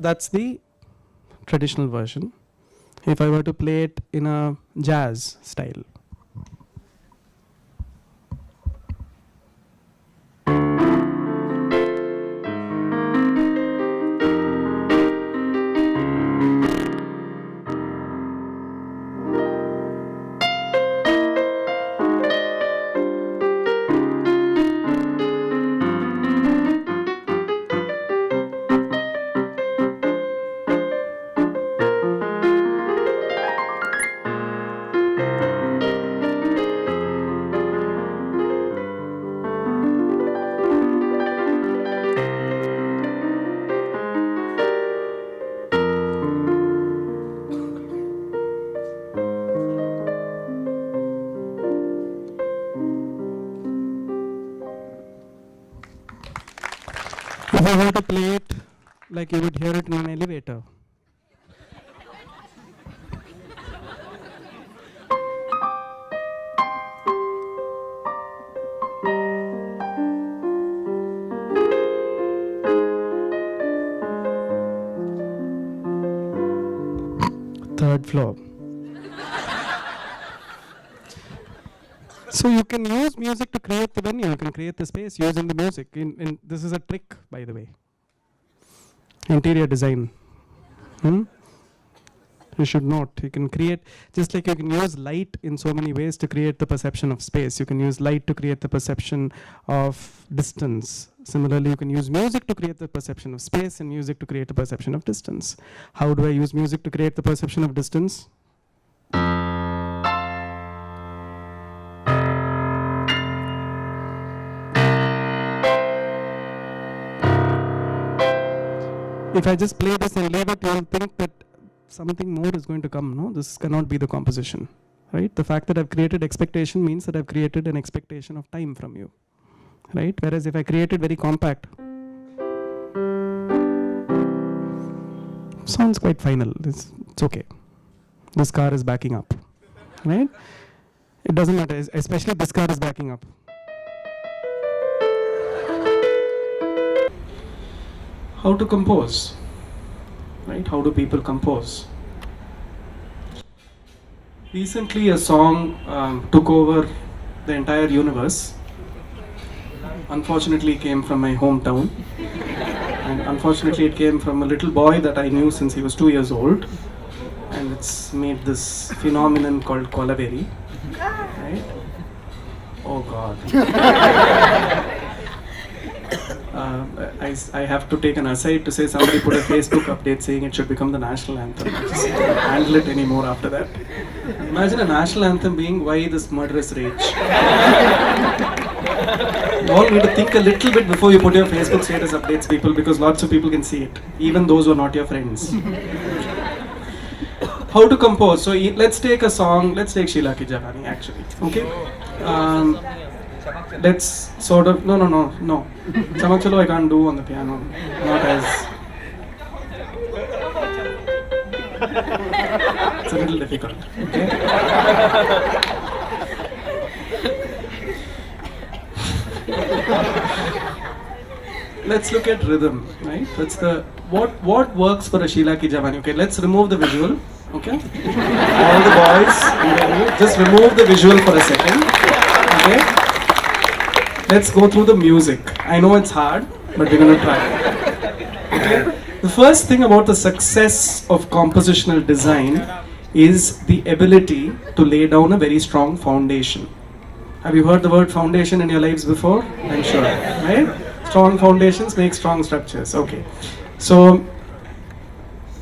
that's the traditional version. If I were to play it in a jazz style. If I were to play it like you would hear it in an elevator. Third floor. So you can use music to create the venue, you can create the space using the music. This is a trick, by the way. Interior design. You should note, you can create, just like you can use light in so many ways to create the perception of space. You can use light to create the perception of distance. Similarly, you can use music to create the perception of space and music to create the perception of distance. How do I use music to create the perception of distance? If I just play this and leave it, you'll think that something more is going to come. No, this cannot be the composition, right? The fact that I've created expectation means that I've created an expectation of time from you, right? Whereas if I create it very compact, sounds quite final. It's okay. This car is backing up, right? It doesn't matter, especially this car is backing up. How to compose, right? How do people compose? Recently, a song took over the entire universe. Unfortunately, it came from my hometown. And unfortunately, it came from a little boy that I knew since he was 2 years old. And it's made this phenomenon called Kolaveri, right? Oh God. I have to take an aside to say somebody put a Facebook update saying it should become the national anthem. I just can't handle it anymore after that. Imagine a national anthem being "Why This Murderous Rage." You all need to think a little bit before you put your Facebook status updates, people, because lots of people can see it, even those who are not your friends. How to compose? So let's take a song. Let's take Sheila Ki Jawani, actually. Okay. Let's sort of no. Chamak Chalo I can't do on the piano. Not as. It's a little difficult. Okay. Let's look at rhythm, right? That's the what works for a Sheila Ki Jawani. Okay, let's remove the visual. Okay. All the boys, just remove the visual for a second. Okay. Let's go through the music. I know it's hard, but we're going to try. Okay? The first thing about the success of compositional design is the ability to lay down a very strong foundation. Have you heard the word foundation in your lives before? I'm sure, right? Strong foundations make strong structures. Okay. So,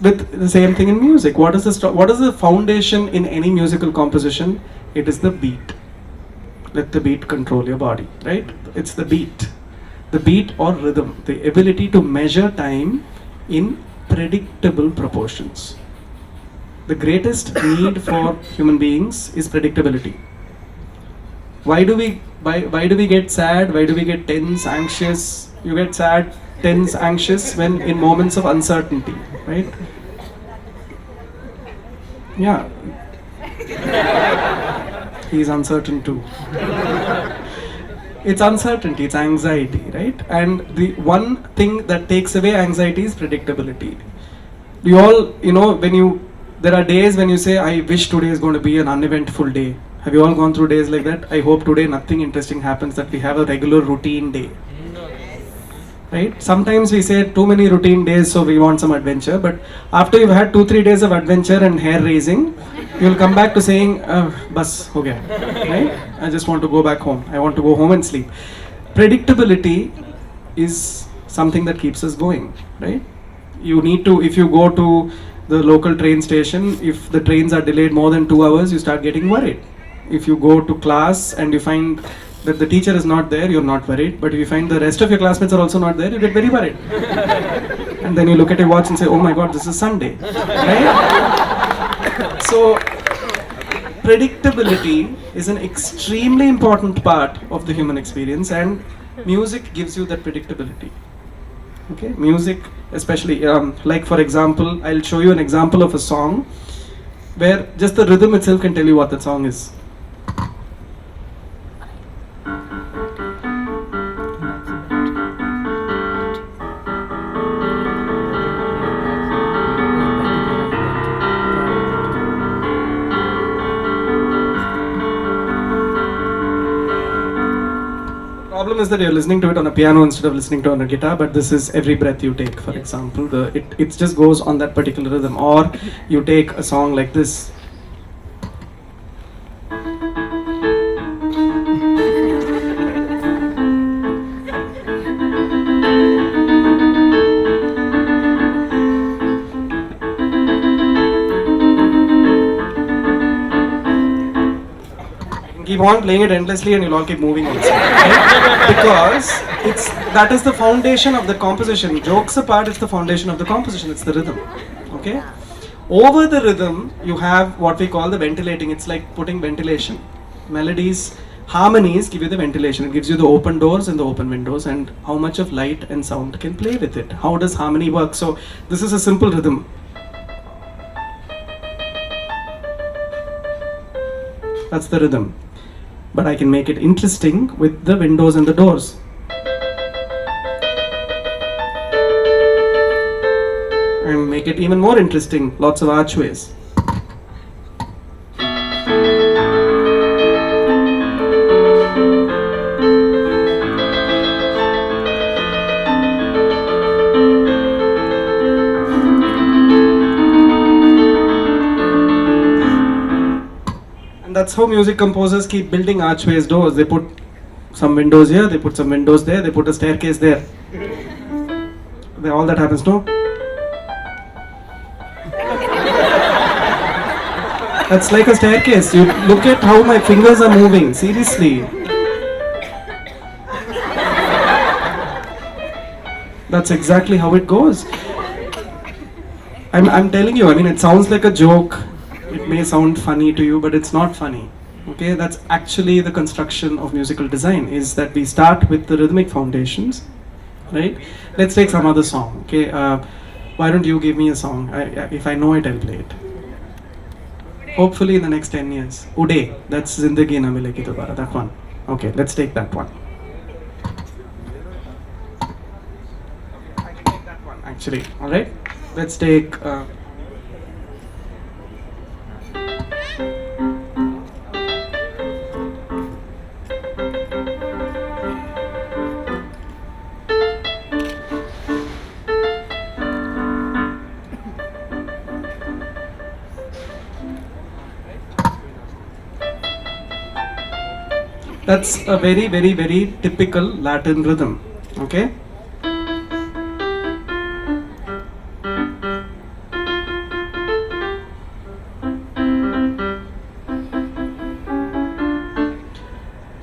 with the same thing in music, what is the foundation in any musical composition? It is the beat. Let the beat control your body, right? It's the beat or rhythm, the ability to measure time in predictable proportions. The greatest need for human beings is predictability. Why do we get sad? Why do we get tense, anxious? You get sad, tense, anxious when in moments of uncertainty, right? Yeah. He's uncertain too. It's uncertainty, it's anxiety, right? And the one thing that takes away anxiety is predictability. You all, when there are days when you say, I wish today is going to be an uneventful day. Have you all gone through days like that? I hope today nothing interesting happens, that we have a regular routine day. Right? Sometimes we say too many routine days, so we want some adventure. But after you've had 2-3 days of adventure and hair raising, you'll come back to saying, bas ho gaya. Right? I just want to go back home. I want to go home and sleep. Predictability is something that keeps us going. Right? You need to, if you go to the local train station, if the trains are delayed more than 2 hours, you start getting worried. If you go to class and you find that the teacher is not there, you're not worried. But if you find the rest of your classmates are also not there, you get very worried. And then you look at your watch and say, oh my god, this is Sunday. Right? So, predictability is an extremely important part of the human experience, and music gives you that predictability. Okay, music, especially, like for example, I'll show you an example of a song where just the rhythm itself can tell you what that song is. Problem is that you're listening to it on a piano instead of listening to it on a guitar, but this is Every Breath You Take, for example. It just goes on that particular rhythm. Or you take a song like this. Keep on playing it endlessly and you'll all keep moving also, right? Because that is the foundation of the composition. Jokes apart, it's the foundation of the composition, it's the rhythm. Okay? Over the rhythm, you have what we call the ventilating. It's like putting ventilation. Melodies, harmonies give you the ventilation. It gives you the open doors and the open windows, and how much of light and sound can play with it. How does harmony work? So this is a simple rhythm. That's the rhythm. But I can make it interesting with the windows and the doors. And make it even more interesting, lots of archways. That's how music composers keep building archways, doors. They put some windows here, they put some windows there, they put a staircase there. All that happens, no? That's like a staircase. You look at how my fingers are moving, seriously. That's exactly how it goes. I'm telling you, I mean, it sounds like a joke. It may sound funny to you, but it's not funny. Okay, that's actually the construction of musical design, is that we start with the rhythmic foundations, right? Let's take some other song. Okay, why don't you give me a song? If I know it, I'll play it. Hopefully in the next 10 years. Uday, that's Zindagi Na Milegi Dobara, that one. Okay, let's take that one. I can take that one actually, alright? Let's take... That's a very, very, very typical Latin rhythm, okay?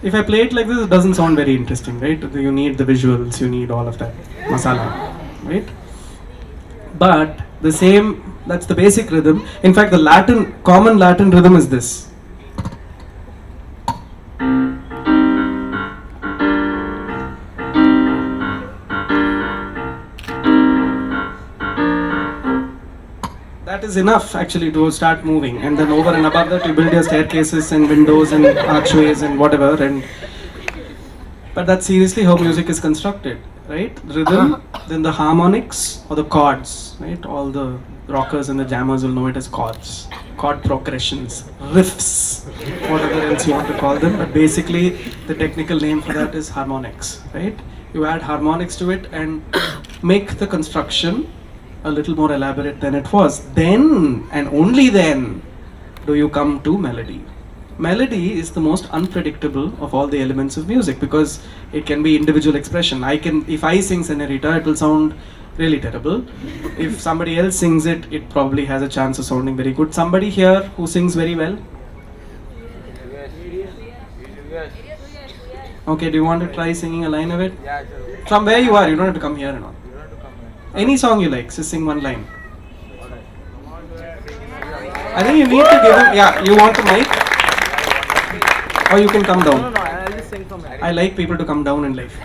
If I play it like this, it doesn't sound very interesting, right? You need the visuals, you need all of that masala, right? But that's the basic rhythm. In fact, the common Latin rhythm is this. That is enough actually to start moving, and then over and above that you build your staircases and windows and archways and whatever. But that's seriously how music is constructed. right? Rhythm, then the harmonics or the chords, right? All the rockers and the jammers will know it as chords, chord progressions, riffs, whatever else you want to call them. But basically, the technical name for that is harmonics, right? You add harmonics to it and make the construction a little more elaborate than it was. Then and only then do you come to melody. Melody is the most unpredictable of all the elements of music because it can be individual expression. If I sing Senorita, it will sound really terrible. If somebody else sings it, it probably has a chance of sounding very good. Somebody here who sings very well? Okay, do you want to try singing a line of it? From where you are, you don't have to come here and all. Any song you like, just sing one line. I think you need to give him, yeah, you want the mic? Or you can come down. No, I'll just sing from here. I like people to come down in life.